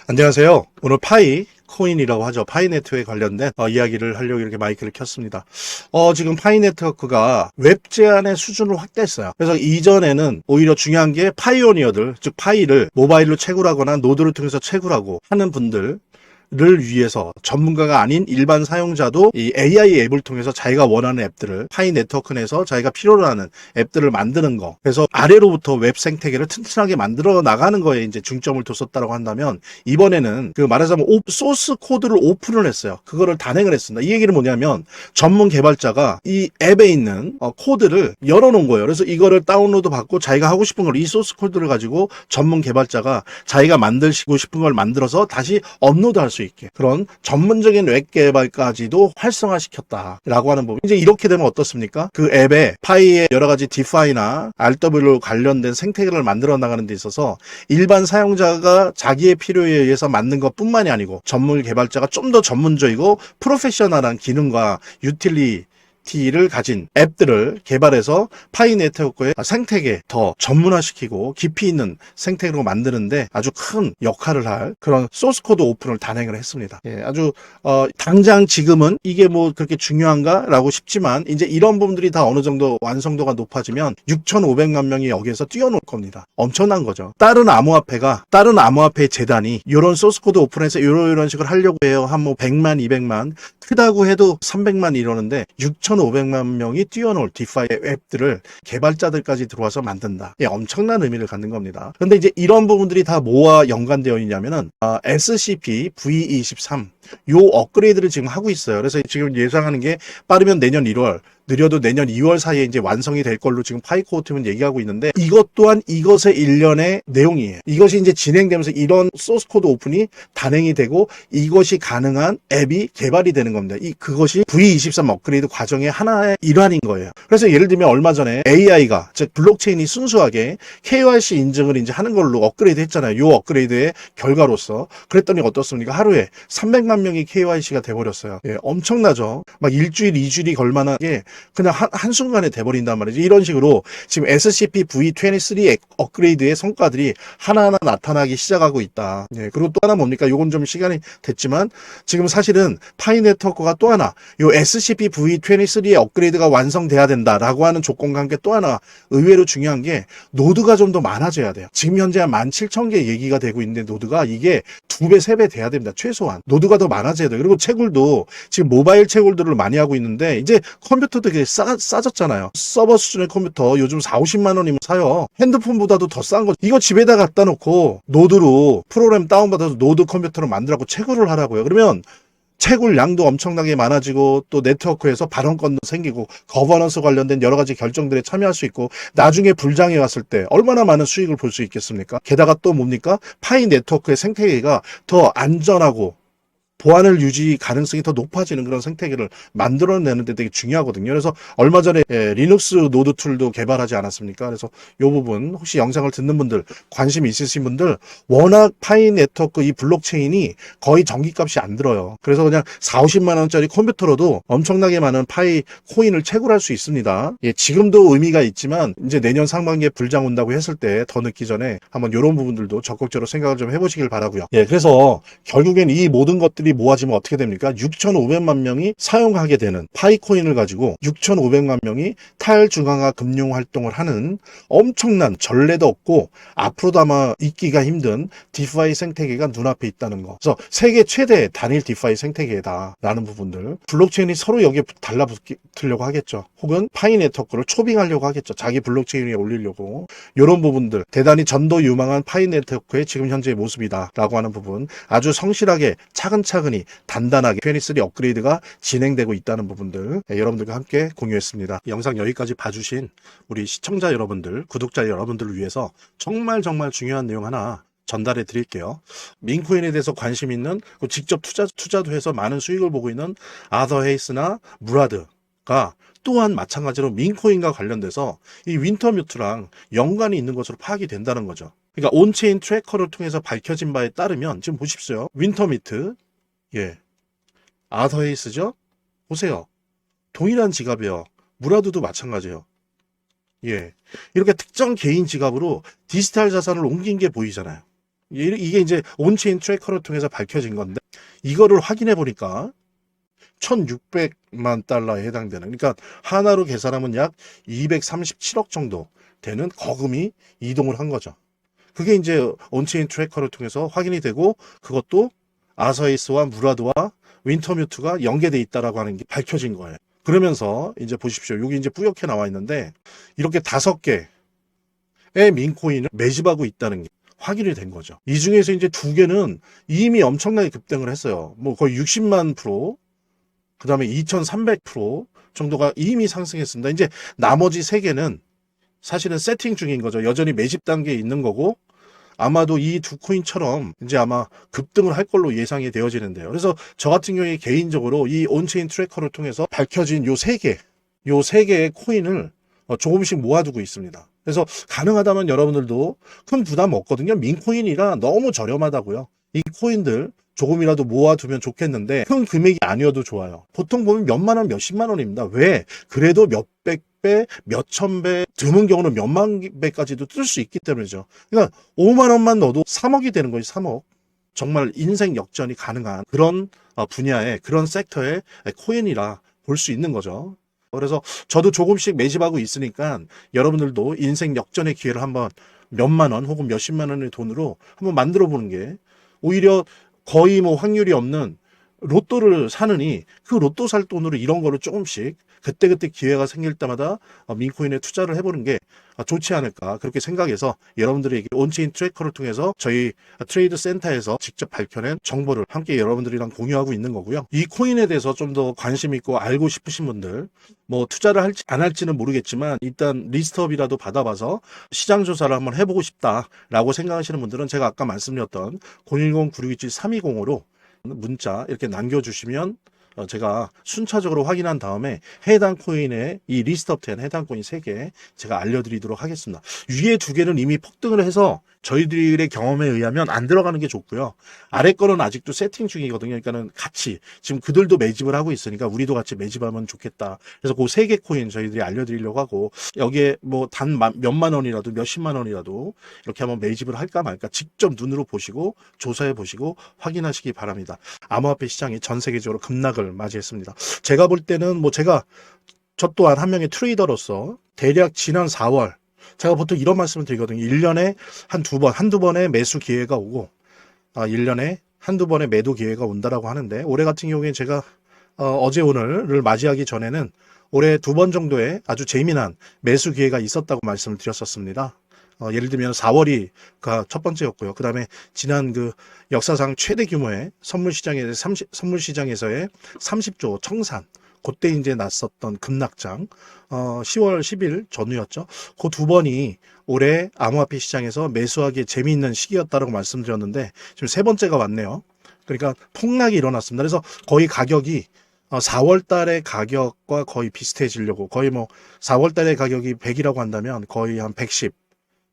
안녕하세요. 오늘 파이 코인이라고 하죠. 파이 네트워크에 관련된 이야기를 하려고 이렇게 마이크를 켰습니다. 지금 파이 네트워크가 웹 제한의 수준을 확대했어요. 그래서 이전에는 오히려 중요한 게 파이오니어들, 즉 파이를 모바일로 채굴하거나 노드를 통해서 채굴하고 하는 분들 를 위해서 전문가가 아닌 일반 사용자도 이 AI 앱을 통해서 자기가 원하는 앱들을 파이 네트워크 내에서 자기가 필요로 하는 앱들을 만드는 거. 그래서 아래로부터 웹 생태계를 튼튼하게 만들어 나가는 거에 이제 중점을 뒀었다고 한다면, 이번에는 그 말하자면 소스 코드를 오픈을 했어요. 그거를 단행을 했습니다. 이 얘기는 뭐냐면 전문 개발자가 이 앱에 있는 코드를 열어놓은 거예요. 그래서 이거를 다운로드 받고 자기가 하고 싶은 걸, 이 소스 코드를 가지고 전문 개발자가 자기가 만들고 싶은 걸 만들어서 다시 업로드할 수 있게, 그런 전문적인 웹 개발까지도 활성화시켰다라고 하는 부분. 이제 이렇게 되면 어떻습니까? 그 앱에 파이의 여러 가지 디파이나 RW로 관련된 생태계를 만들어 나가는 데 있어서 일반 사용자가 자기의 필요에 의해서 만든 것뿐만이 아니고 전문 개발자가 좀 더 전문적이고 프로페셔널한 기능과 유틸리티를 가진 앱들을 개발해서 파이 네트워크의 생태계 더 전문화시키고 깊이 있는 생태계로 만드는데 아주 큰 역할을 할 그런 소스코드 오픈을 단행을 했습니다. 아주 당장 지금은 이게 뭐 그렇게 중요한가라고 싶지만, 이제 이런 부분들이 다 어느 정도 완성도가 높아지면 6,500만 명이 여기에서 뛰어놀 겁니다. 엄청난 거죠. 다른 암호화폐 재단이 이런 소스코드 오픈해서 이런 식으로 하려고 해요. 한 뭐 100만, 200만, 크다고 해도 300만 이러는데 6,500만 명이 뛰어놀 디파이 앱들을 개발자들까지 들어와서 만든다. 엄청난 의미를 갖는 겁니다. 그런데 이제 이런 부분들이 다 뭐와 연관되어 있냐면은 SCP V23 요 업그레이드를 지금 하고 있어요. 그래서 지금 예상하는 게 빠르면 내년 1월, 느려도 내년 2월 사이에 이제 완성이 될 걸로 지금 파이코어 팀은 얘기하고 있는데, 이것 또한 이것의 일련의 내용이에요. 이것이 이제 진행되면서 이런 소스코드 오픈이 단행이 되고 이것이 가능한 앱이 개발이 되는 겁니다. 그것이 V23 업그레이드 과정의 하나의 일환인 거예요. 그래서 예를 들면 얼마 전에 AI가, 즉 블록체인이 순수하게 KYC 인증을 이제 하는 걸로 업그레이드 했잖아요. 요 업그레이드의 결과로서. 그랬더니 어떻습니까? 하루에 300만 명이 KYC가 돼버렸어요. 엄청나죠. 막 일주일, 2주일이 걸만한 게 그냥 한순간에 돼버린단 말이죠. 이런 식으로 지금 SCP V23 업그레이드의 성과들이 하나하나 나타나기 시작하고 있다. 그리고 또 하나 뭡니까? 요건 좀 시간이 됐지만, 지금 사실은 파이 네트워크가 또 하나, 요 SCP V23의 업그레이드가 완성돼야 된다라고 하는 조건과 함께 또 하나 의외로 중요한 게, 노드가 좀 더 많아져야 돼요. 지금 현재 한 17,000개 얘기가 되고 있는데, 노드가 이게 2배, 3배 돼야 됩니다. 최소한. 노드가 더 많아져야 돼요. 그리고 채굴도 지금 모바일 채굴들을 많이 하고 있는데, 이제 컴퓨터도 되게 싸졌잖아요. 서버 수준의 컴퓨터 요즘 40-50만 원이면 사요. 핸드폰보다도 더 싼 거. 이거 집에다 갖다 놓고 노드로 프로그램 다운받아서 노드 컴퓨터로 만들라고 채굴을 하라고요. 그러면 채굴 양도 엄청나게 많아지고, 또 네트워크에서 발언권도 생기고, 거버넌스 관련된 여러 가지 결정들에 참여할 수 있고, 나중에 불장이 왔을 때 얼마나 많은 수익을 볼 수 있겠습니까? 게다가 또 뭡니까? 파이 네트워크의 생태계가 더 안전하고 보안을 유지 가능성이 더 높아지는 그런 생태계를 만들어내는 데 되게 중요하거든요. 그래서 얼마 전에 리눅스 노드 툴도 개발하지 않았습니까? 그래서 이 부분 혹시 영상을 듣는 분들, 관심 있으신 분들, 워낙 파이 네트워크 이 블록체인이 거의 전기값이 안 들어요. 그래서 그냥 40-50만 원짜리 컴퓨터로도 엄청나게 많은 파이 코인을 채굴할 수 있습니다. 지금도 의미가 있지만 이제 내년 상반기에 불장 온다고 했을 때 더 늦기 전에 한번 이런 부분들도 적극적으로 생각을 좀 해보시길 바라고요. 그래서 결국엔 이 모든 것들이 모아지면 어떻게 됩니까? 6,500만 명이 사용하게 되는 파이코인을 가지고 6,500만 명이 탈중앙화 금융 활동을 하는 엄청난, 전례도 없고 앞으로도 아마 있기가 힘든 디파이 생태계가 눈앞에 있다는 거. 그래서 세계 최대 단일 디파이 생태계다라는 부분들. 블록체인이 서로 여기에 달라붙으려고 하겠죠. 혹은 파이 네트워크를 초빙하려고 하겠죠. 자기 블록체인 위에 올리려고. 이런 부분들, 대단히 전도 유망한 파이 네트워크의 지금 현재의 모습이다라고 하는 부분, 아주 성실하게 차근차근히 단단하게 23 업그레이드가 진행되고 있다는 부분들, 여러분들과 함께 공유했습니다. 영상 여기까지 봐주신 우리 시청자 여러분들, 구독자 여러분들을 위해서 정말 중요한 내용 하나 전달해 드릴게요. 민코인에 대해서 관심 있는, 직접 투자도 해서 많은 수익을 보고 있는 아더 헤이스나 무라드가 또한 마찬가지로 민코인과 관련돼서 이 윈터뮤트랑 연관이 있는 것으로 파악이 된다는 거죠. 그러니까 온체인 트래커를 통해서 밝혀진 바에 따르면, 지금 보십시오. 윈터뮤트, 아더 헤이스죠? 보세요. 동일한 지갑이에요. 무라드도 마찬가지예요. 이렇게 특정 개인 지갑으로 디지털 자산을 옮긴 게 보이잖아요. 이게 이제 온체인 트래커를 통해서 밝혀진 건데, 이거를 확인해 보니까 1600만 달러에 해당되는, 그러니까 하나로 계산하면 약 237억 정도 되는 거금이 이동을 한 거죠. 그게 이제 온체인 트래커를 통해서 확인이 되고, 그것도 아서이스와 무라드와 윈터뮤트가 연계돼 있다라고 하는 게 밝혀진 거예요. 그러면서 이제 보십시오. 여기 이제 뿌옇게 나와 있는데, 이렇게 5개의 민코인을 매집하고 있다는 게 확인이 된 거죠. 이 중에서 이제 2개는 이미 엄청나게 급등을 했어요. 뭐 거의 60만 프로, 그 다음에 2300% 정도가 이미 상승했습니다. 이제 나머지 3개는 사실은 세팅 중인 거죠. 여전히 매집 단계에 있는 거고, 아마도 이 2코인처럼 이제 아마 급등을 할 걸로 예상이 되어지는데요. 그래서 저 같은 경우에 개인적으로 이 온체인 트래커를 통해서 밝혀진 요 3개의 코인을 조금씩 모아두고 있습니다. 그래서 가능하다면 여러분들도 큰 부담 없거든요. 민코인이라 너무 저렴하다고요. 이 코인들 조금이라도 모아두면 좋겠는데, 큰 금액이 아니어도 좋아요. 보통 보면 몇만 원, 몇십만 원입니다. 왜? 그래도 몇백 배, 몇천 배, 드문 경우는 몇만 배까지도 뜰 수 있기 때문이죠. 그러니까 5만 원만 넣어도 3억이 되는 거예요. 3억. 정말 인생 역전이 가능한 그런 분야의, 그런 섹터의 코인이라 볼 수 있는 거죠. 그래서 저도 조금씩 매집하고 있으니까 여러분들도 인생 역전의 기회를 한번 몇만 원 혹은 몇십만 원의 돈으로 한번 만들어 보는 게, 오히려 거의 뭐 확률이 없는 로또를 사느니 그 로또 살 돈으로 이런 거를 조금씩 그때그때 기회가 생길 때마다 민코인에 투자를 해보는 게 좋지 않을까, 그렇게 생각해서 여러분들에게 온체인 트래커를 통해서 저희 트레이드 센터에서 직접 밝혀낸 정보를 함께 여러분들이랑 공유하고 있는 거고요. 이 코인에 대해서 좀 더 관심 있고 알고 싶으신 분들, 뭐 투자를 할지 안 할지는 모르겠지만 일단 리스트업이라도 받아봐서 시장 조사를 한번 해보고 싶다라고 생각하시는 분들은 제가 아까 말씀드렸던 010-9627-320으로 문자 이렇게 남겨주시면 제가 순차적으로 확인한 다음에 해당 코인의 이 리스트업된 해당 코인 3개 제가 알려드리도록 하겠습니다. 위에 2개는 이미 폭등을 해서 저희들의 경험에 의하면 안 들어가는 게 좋고요. 아래 거는 아직도 세팅 중이거든요. 그러니까는 같이 지금 그들도 매집을 하고 있으니까 우리도 같이 매집하면 좋겠다. 그래서 그 3개 코인 저희들이 알려드리려고 하고, 여기에 뭐 단 몇만 원이라도 몇십만 원이라도 이렇게 한번 매집을 할까 말까 직접 눈으로 보시고 조사해 보시고 확인하시기 바랍니다. 암호화폐 시장이 전 세계적으로 급락을 맞이했습니다. 제가 볼 때는 저 또한 한 명의 트레이더로서 대략 지난 4월, 제가 보통 이런 말씀을 드리거든요. 1년에 한두 번의 매수 기회가 오고, 1년에 한두 번의 매도 기회가 온다라고 하는데, 올해 같은 경우에 제가 어제 오늘을 맞이하기 전에는 올해 2번 정도의 아주 재미난 매수 기회가 있었다고 말씀을 드렸었습니다. 예를 들면 4월이 첫 번째였고요. 그 다음에 지난 그 역사상 최대 규모의 선물 시장에서의 30조 청산, 그때 이제 났었던 급락장, 10월 10일 전후였죠. 그 2번이 올해 암호화폐 시장에서 매수하기에 재미있는 시기였다라고 말씀드렸는데, 지금 3번째가 왔네요. 그러니까 폭락이 일어났습니다. 그래서 거의 가격이 4월 달의 가격과 거의 비슷해지려고, 거의 4월 달의 가격이 100이라고 한다면 거의 한 110,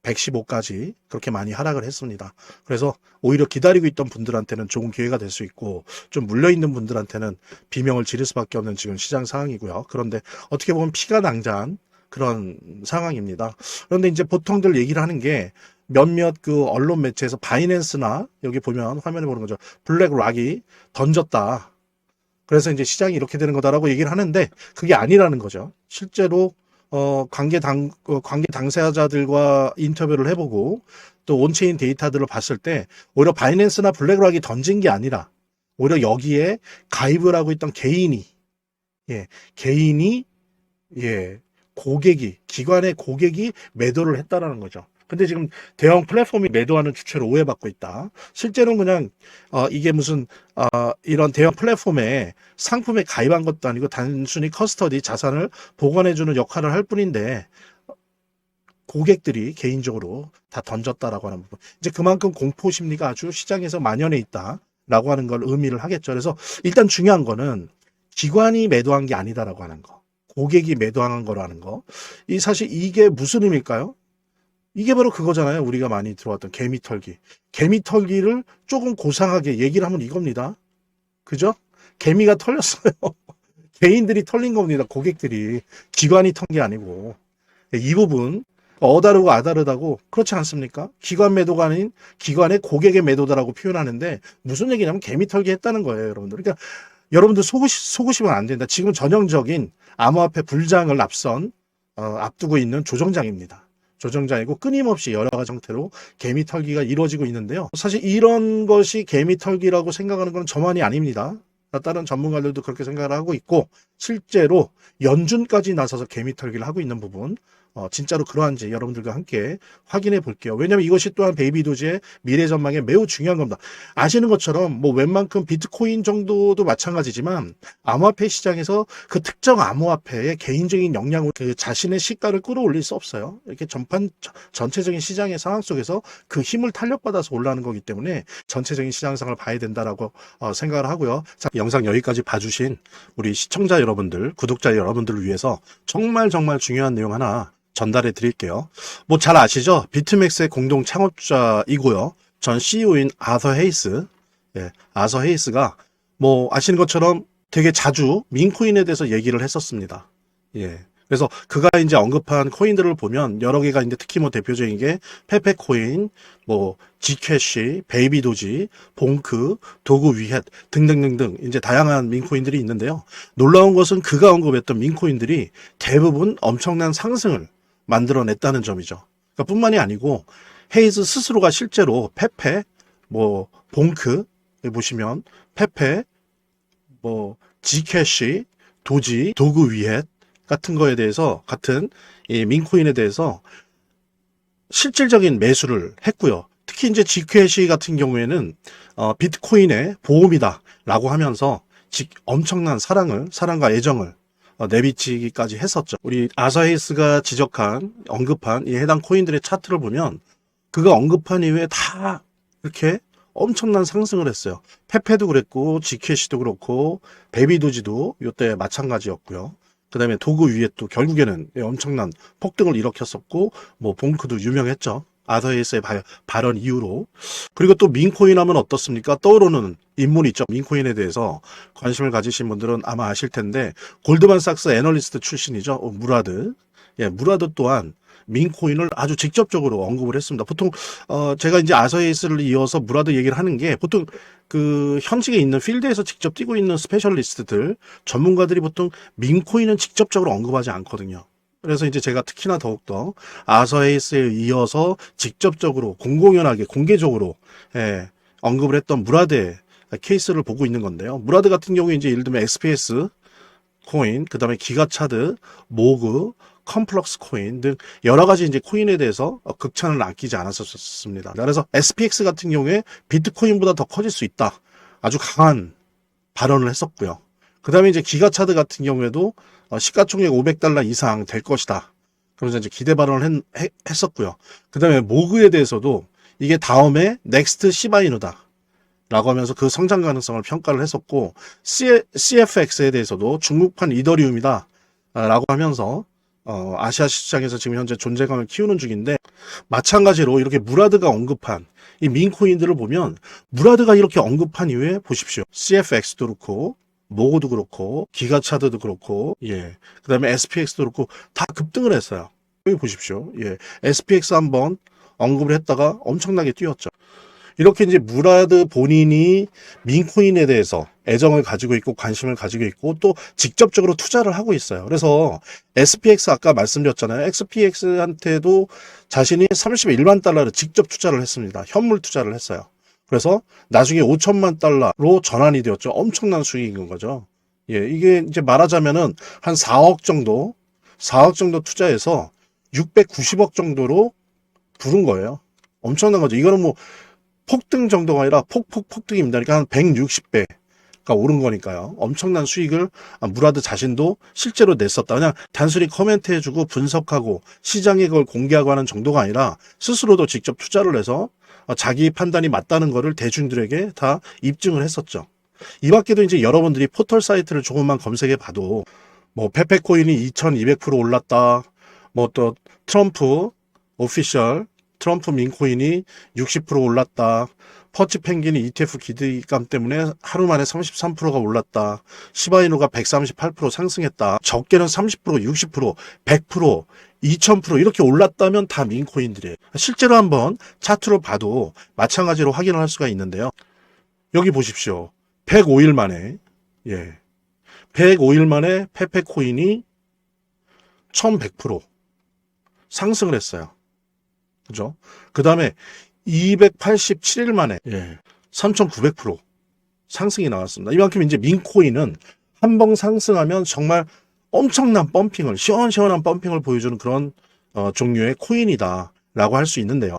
115까지 그렇게 많이 하락을 했습니다. 그래서 오히려 기다리고 있던 분들한테는 좋은 기회가 될 수 있고, 좀 물려있는 분들한테는 비명을 지를 수밖에 없는 지금 시장 상황이고요. 그런데 어떻게 보면 피가 낭자한 그런 상황입니다. 그런데 이제 보통들 얘기를 하는 게, 몇몇 그 언론 매체에서 바이낸스나 여기 보면 화면에 보는 거죠. 블랙락이 던졌다. 그래서 이제 시장이 이렇게 되는 거다라고 얘기를 하는데, 그게 아니라는 거죠. 실제로 관계 당사자들과 인터뷰를 해보고 또 온체인 데이터들을 봤을 때, 오히려 바이낸스나 블랙락이 던진 게 아니라 오히려 여기에 가입을 하고 있던 개인이 기관의 고객이 매도를 했다라는 거죠. 근데 지금 대형 플랫폼이 매도하는 주체로 오해받고 있다. 실제로는 그냥 이게 무슨 이런 대형 플랫폼에 상품에 가입한 것도 아니고 단순히 커스터디 자산을 보관해주는 역할을 할 뿐인데, 고객들이 개인적으로 다 던졌다라고 하는 부분, 이제 그만큼 공포 심리가 아주 시장에서 만연해 있다라고 하는 걸 의미를 하겠죠. 그래서 일단 중요한 거는 기관이 매도한 게 아니다라고 하는 거, 고객이 매도한 거라는 거. 사실 이게 무슨 의미일까요? 이게 바로 그거잖아요. 우리가 많이 들어왔던 개미털기. 개미털기를 조금 고상하게 얘기를 하면 이겁니다. 그죠? 개미가 털렸어요. 개인들이 털린 겁니다. 고객들이. 기관이 턴 게 아니고. 이 부분 어다르고 아다르다고 그렇지 않습니까? 기관 매도가 아닌 기관의 고객의 매도다라고 표현하는데 무슨 얘기냐면 개미털기 했다는 거예요, 여러분들. 그러니까 여러분들 속으시면 안 된다. 지금 전형적인 암호화폐 불장을 앞두고 있는 조정장입니다. 조정장이고 끊임없이 여러 가지 형태로 개미털기가 이루어지고 있는데요. 사실 이런 것이 개미털기라고 생각하는 건 저만이 아닙니다. 다른 전문가들도 그렇게 생각을 하고 있고 실제로 연준까지 나서서 개미털기를 하고 있는 부분 진짜로 그러한지 여러분들과 함께 확인해 볼게요. 왜냐하면 이것이 또한 베이비도지의 미래 전망에 매우 중요한 겁니다. 아시는 것처럼 뭐 웬만큼 비트코인 정도도 마찬가지지만 암호화폐 시장에서 그 특정 암호화폐의 개인적인 역량으로 그 자신의 시가를 끌어올릴 수 없어요. 이렇게 전체적인 시장의 상황 속에서 그 힘을 탄력받아서 올라가는 거기 때문에 전체적인 시장 상을 봐야 된다라고 생각을 하고요. 자, 영상 여기까지 봐주신 우리 시청자 여러분들, 구독자 여러분들을 위해서 정말 중요한 내용 하나 전달해 드릴게요. 뭐 잘 아시죠? 비트맥스의 공동 창업자이고요. 전 CEO인 아서 헤이스. 예, 아서 헤이스가 뭐 아시는 것처럼 되게 자주 민코인에 대해서 얘기를 했었습니다. 예. 그래서 그가 이제 언급한 코인들을 보면 여러 개가 있는데 특히 뭐 대표적인 게 페페코인, 뭐 지캐시, 베이비도지, 봉크, 도구 위헷 등등등등 이제 다양한 민코인들이 있는데요. 놀라운 것은 그가 언급했던 민코인들이 대부분 엄청난 상승을 만들어냈다는 점이죠. 그러니까 뿐만이 아니고 헤이즈 스스로가 실제로 페페, 뭐 봉크 보시면 페페, 뭐 지캐시, 도지, 도구 위헷 같은 거에 대해서 같은 이 민코인에 대해서 실질적인 매수를 했고요. 특히 이제 지캐시 같은 경우에는 비트코인의 보험이다라고 하면서 엄청난 사랑과 애정을 내비치기까지 했었죠. 우리 아서 헤이스가 언급한 이 해당 코인들의 차트를 보면 그가 언급한 이후에 다 이렇게 엄청난 상승을 했어요. 페페도 그랬고 지캐시도 그렇고 베이비도지도 이때 마찬가지였고요. 그 다음에 도구 위에 또 결국에는 엄청난 폭등을 일으켰었고 뭐 봉크도 유명했죠. 아서 헤이스의 발언 이후로. 그리고 또 민코인 하면 어떻습니까? 떠오르는 인물이 있죠. 민코인에 대해서 관심을 가지신 분들은 아마 아실 텐데 골드만삭스 애널리스트 출신이죠. 무라드. 예, 무라드 또한 민코인을 아주 직접적으로 언급을 했습니다. 보통 제가 이제 아서 헤이스를 이어서 무라드 얘기를 하는 게 보통 그 현직에 있는 필드에서 직접 뛰고 있는 스페셜리스트들, 전문가들이 보통 민코인은 직접적으로 언급하지 않거든요. 그래서 이제 제가 특히나 더욱더 아서 헤이스에 이어서 직접적으로 공공연하게 공개적으로 언급을 했던 무라드의 케이스를 보고 있는 건데요. 무라드 같은 경우에 이제 예를 들면 XPS 코인, 그 다음에 기가차드, 모그, 컴플럭스 코인 등 여러 가지 이제 코인에 대해서 극찬을 아끼지 않았었습니다. 그래서 SPX 같은 경우에 비트코인보다 더 커질 수 있다. 아주 강한 발언을 했었고요. 그 다음에 이제 기가차드 같은 경우에도 시가총액 $500 이상 될 것이다. 그러면서 이제 기대 발언을 했었고요. 그 다음에 모그에 대해서도 이게 다음에 넥스트 시바이누다. 라고 하면서 그 성장 가능성을 평가를 했었고 CFX에 대해서도 중국판 이더리움이다. 라고 하면서 아시아 시장에서 지금 현재 존재감을 키우는 중인데 마찬가지로 이렇게 무라드가 언급한 이 민코인들을 보면 무라드가 이렇게 언급한 이후에 보십시오. CFX도 그렇고 모고도 그렇고 기가차드도 그렇고 그 다음에 SPX도 그렇고 다 급등을 했어요. 여기 보십시오. SPX 한번 언급을 했다가 엄청나게 뛰었죠. 이렇게 이제 무라드 본인이 민코인에 대해서 애정을 가지고 있고 관심을 가지고 있고 또 직접적으로 투자를 하고 있어요. 그래서 SPX 아까 말씀드렸잖아요. XPX한테도 자신이 $31만 직접 투자를 했습니다. 현물 투자를 했어요. 그래서 나중에 $5천만 전환이 되었죠. 엄청난 수익인 거죠. 이게 이제 말하자면은 한 4억 정도 투자해서 690억 정도로 부른 거예요. 엄청난 거죠. 이거는 뭐 폭등 정도가 아니라 폭등입니다. 그러니까 한 160배가 오른 거니까요. 엄청난 수익을 무라드 자신도 실제로 냈었다. 그냥 단순히 코멘트해주고 분석하고 시장에 그걸 공개하고 하는 정도가 아니라 스스로도 직접 투자를 해서 자기 판단이 맞다는 거를 대중들에게 다 입증을 했었죠. 이 밖에도 이제 여러분들이 포털 사이트를 조금만 검색해 봐도 뭐 페페코인이 2200% 올랐다. 뭐 또 트럼프 오피셜 트럼프 민코인이 60% 올랐다. 퍼치 펭귄이 ETF 기대감 때문에 하루 만에 33%가 올랐다. 시바이누가 138% 상승했다. 적게는 30%, 60%, 100% 2000% 이렇게 올랐다면 다 민코인들이에요. 실제로 한번 차트로 봐도 마찬가지로 확인을 할 수가 있는데요. 여기 보십시오. 105일 만에 105일 만에 페페코인이 1100% 상승을 했어요. 그죠? 그 다음에 287일 만에 3900% 상승이 나왔습니다. 이만큼 이제 민코인은 한 번 상승하면 정말 엄청난 펌핑을, 시원시원한 펌핑을 보여주는 그런 종류의 코인이다라고 할 수 있는데요.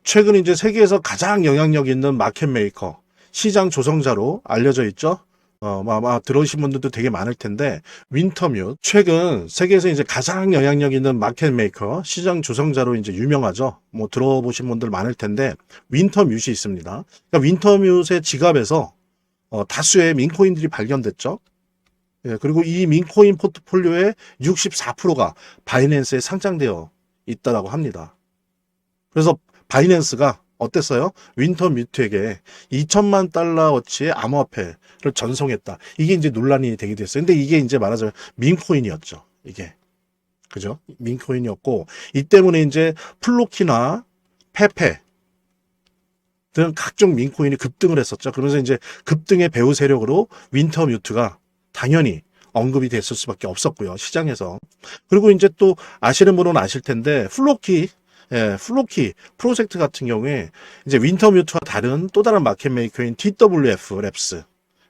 최근 이제 세계에서 가장 영향력 있는 마켓 메이커, 시장 조성자로 알려져 있죠. 아마 들어오신 분들도 되게 많을 텐데, 윈터뮤트. 최근 세계에서 이제 가장 영향력 있는 마켓 메이커, 시장 조성자로 이제 유명하죠. 뭐 들어보신 분들 많을 텐데, 윈터뮤트이 있습니다. 그러니까 윈터뮤트의 지갑에서 다수의 민코인들이 발견됐죠. 그리고 이 민코인 포트폴리오의 64%가 바이낸스에 상장되어 있다고 합니다. 그래서 바이낸스가 어땠어요? 윈터뮤트에게 2천만 달러어치의 암호화폐를 전송했다. 이게 이제 논란이 되게 됐어요. 근데 이게 이제 말하자면 민코인이었죠. 이게. 그죠? 민코인이었고, 이 때문에 이제 플로키나 페페 등 각종 민코인이 급등을 했었죠. 그러면서 이제 급등의 배후 세력으로 윈터뮤트가 당연히 언급이 됐을 수밖에 없었고요. 시장에서. 그리고 이제 또 아시는 분은 아실 텐데 플로키 프로젝트 같은 경우에 이제 윈터뮤트와 다른 또 다른 마켓 메이커인 TWF 랩스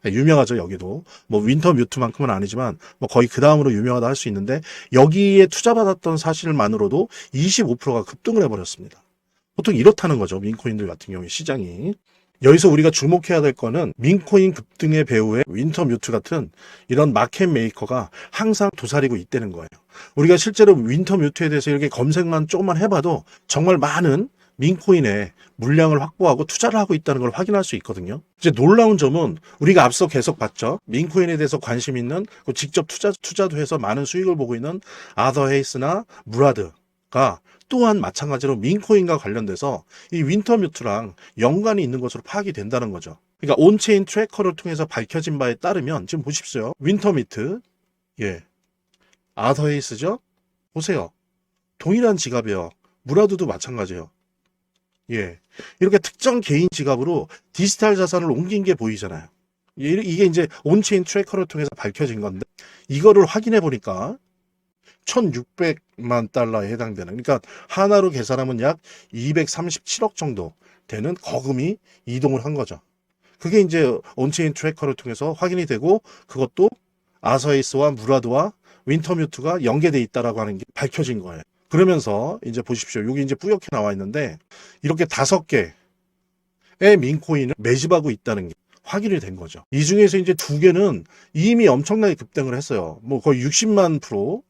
유명하죠. 여기도 뭐 윈터뮤트만큼은 아니지만 뭐 거의 그 다음으로 유명하다 할 수 있는데 여기에 투자받았던 사실만으로도 25%가 급등을 해버렸습니다. 보통 이렇다는 거죠. 민코인들 같은 경우에 시장이. 여기서 우리가 주목해야 될 거는 민코인 급등의 배후에 윈터뮤트 같은 이런 마켓 메이커가 항상 도사리고 있다는 거예요. 우리가 실제로 윈터뮤트에 대해서 이렇게 검색만 조금만 해봐도 정말 많은 민코인의 물량을 확보하고 투자를 하고 있다는 걸 확인할 수 있거든요. 이제 놀라운 점은 우리가 앞서 계속 봤죠. 민코인에 대해서 관심 있는 직접 투자도 해서 많은 수익을 보고 있는 아더 헤이스나 무라드가 또한 마찬가지로 민코인과 관련돼서 이 윈터뮤트랑 연관이 있는 것으로 파악이 된다는 거죠. 그러니까 온체인 트래커를 통해서 밝혀진 바에 따르면 지금 보십시오. 윈터뮤트, 아더헤이스죠? 보세요. 동일한 지갑이에요. 무라드도 마찬가지예요. 이렇게 특정 개인 지갑으로 디지털 자산을 옮긴 게 보이잖아요. 이게 이제 온체인 트래커를 통해서 밝혀진 건데 이거를 확인해 보니까 1600만 달러에 해당되는, 그러니까 하나로 계산하면 약 237억 정도 되는 거금이 이동을 한 거죠. 그게 이제 온체인 트래커를 통해서 확인이 되고 그것도 아서에이스와 무라드와 윈터뮤트가 연계돼 있다라고 하는 게 밝혀진 거예요. 그러면서 이제 보십시오. 여기 이제 뿌옇게 나와 있는데 이렇게 5개의 민코인을 매집하고 있다는 게 확인이 된 거죠. 이 중에서 이제 2개는 이미 엄청나게 급등을 했어요. 뭐 거의 60만 %,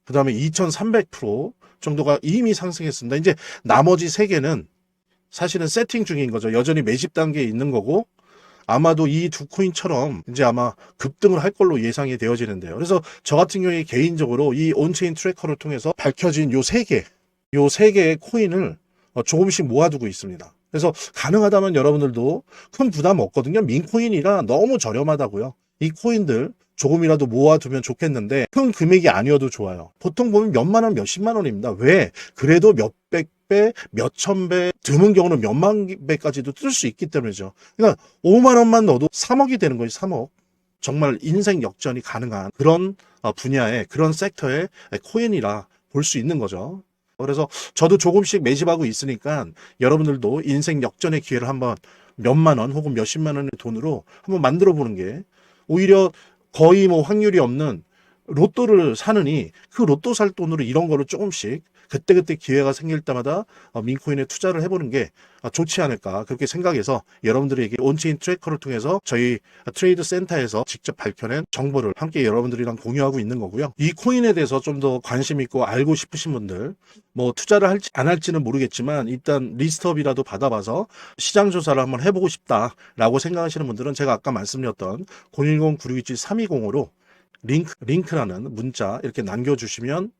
그 다음에 2300% 정도가 이미 상승했습니다. 이제 나머지 3개는 사실은 세팅 중인 거죠. 여전히 매집 단계에 있는 거고 아마도 이 2코인처럼 이제 아마 급등을 할 걸로 예상이 되어지는데요. 그래서 저 같은 경우에 개인적으로 이 온체인 트래커를 통해서 밝혀진 요 3개의 코인을 조금씩 모아두고 있습니다. 그래서 가능하다면 여러분들도 큰 부담 없거든요. 민코인이라 너무 저렴하다고요. 이 코인들 조금이라도 모아두면 좋겠는데 큰 금액이 아니어도 좋아요. 보통 보면 몇만 원, 몇십만 원입니다. 왜? 그래도 몇백 배, 몇천 배, 드문 경우는 몇만 배까지도 뜰 수 있기 때문이죠. 그러니까 5만 원만 넣어도 3억이 되는 거예요. 3억. 정말 인생 역전이 가능한 그런 분야의 그런 섹터의 코인이라 볼 수 있는 거죠. 그래서 저도 조금씩 매집하고 있으니까 여러분들도 인생 역전의 기회를 한번 몇만 원 혹은 몇십만 원의 돈으로 한번 만들어 보는 게 오히려 거의 뭐 확률이 없는 로또를 사느니 그 로또 살 돈으로 이런 거를 조금씩 그때그때 기회가 생길 때마다 민코인에 투자를 해보는 게 좋지 않을까 그렇게 생각해서 여러분들에게 온체인 트래커를 통해서 저희 트레이드 센터에서 직접 밝혀낸 정보를 함께 여러분들이랑 공유하고 있는 거고요. 이 코인에 대해서 좀 더 관심 있고 알고 싶으신 분들 뭐 투자를 할지 안 할지는 모르겠지만 일단 리스트업이라도 받아봐서 시장 조사를 한번 해보고 싶다라고 생각하시는 분들은 제가 아까 말씀드렸던 010-9627-3205로 링크라는 문자 이렇게 남겨주시면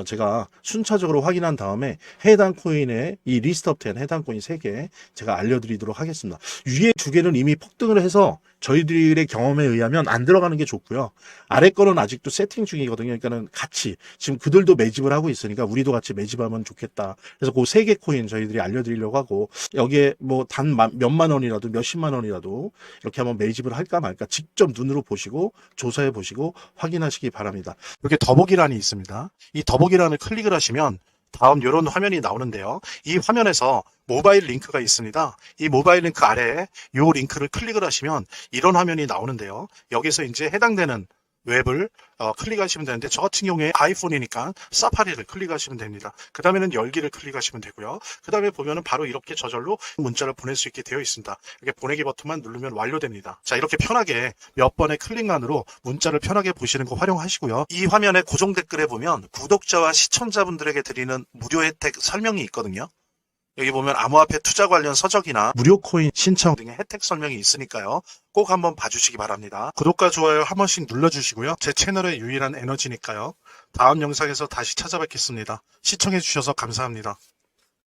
제가 순차적으로 확인한 다음에 해당 코인의 이 리스트업 된 해당 코인 3개 제가 알려드리도록 하겠습니다. 위에 2개는 이미 폭등을 해서 저희들의 경험에 의하면 안 들어가는 게 좋고요. 아래 거는 아직도 세팅 중이거든요. 그러니까는 같이 지금 그들도 매집을 하고 있으니까 우리도 같이 매집하면 좋겠다. 그래서 그 세 개 코인 저희들이 알려드리려고 하고, 여기에 뭐 단 몇만 원이라도 몇십만 원이라도 이렇게 한번 매집을 할까 말까 직접 눈으로 보시고 조사해 보시고 확인하시기 바랍니다. 이렇게 더보기란이 있습니다. 이 더보기란을 클릭을 하시면 다음 이런 화면이 나오는데요. 이 화면에서 모바일 링크가 있습니다. 이 모바일 링크 아래에 이 링크를 클릭을 하시면 이런 화면이 나오는데요. 여기서 이제 해당되는 웹을 클릭하시면 되는데, 저 같은 경우에 아이폰이니까 사파리를 클릭하시면 됩니다. 그 다음에는 열기를 클릭하시면 되고요. 그 다음에 보면은 바로 이렇게 저절로 문자를 보낼 수 있게 되어 있습니다. 이렇게 보내기 버튼만 누르면 완료됩니다. 자, 이렇게 편하게 몇 번의 클릭만으로 문자를 편하게 보시는 거 활용하시고요. 이 화면의 고정 댓글에 보면 구독자와 시청자분들에게 드리는 무료 혜택 설명이 있거든요. 여기 보면 암호화폐 투자 관련 서적이나 무료 코인 신청 등의 혜택 설명이 있으니까요. 꼭 한번 봐주시기 바랍니다. 구독과 좋아요 한 번씩 눌러주시고요. 제 채널의 유일한 에너지니까요. 다음 영상에서 다시 찾아뵙겠습니다. 시청해주셔서 감사합니다.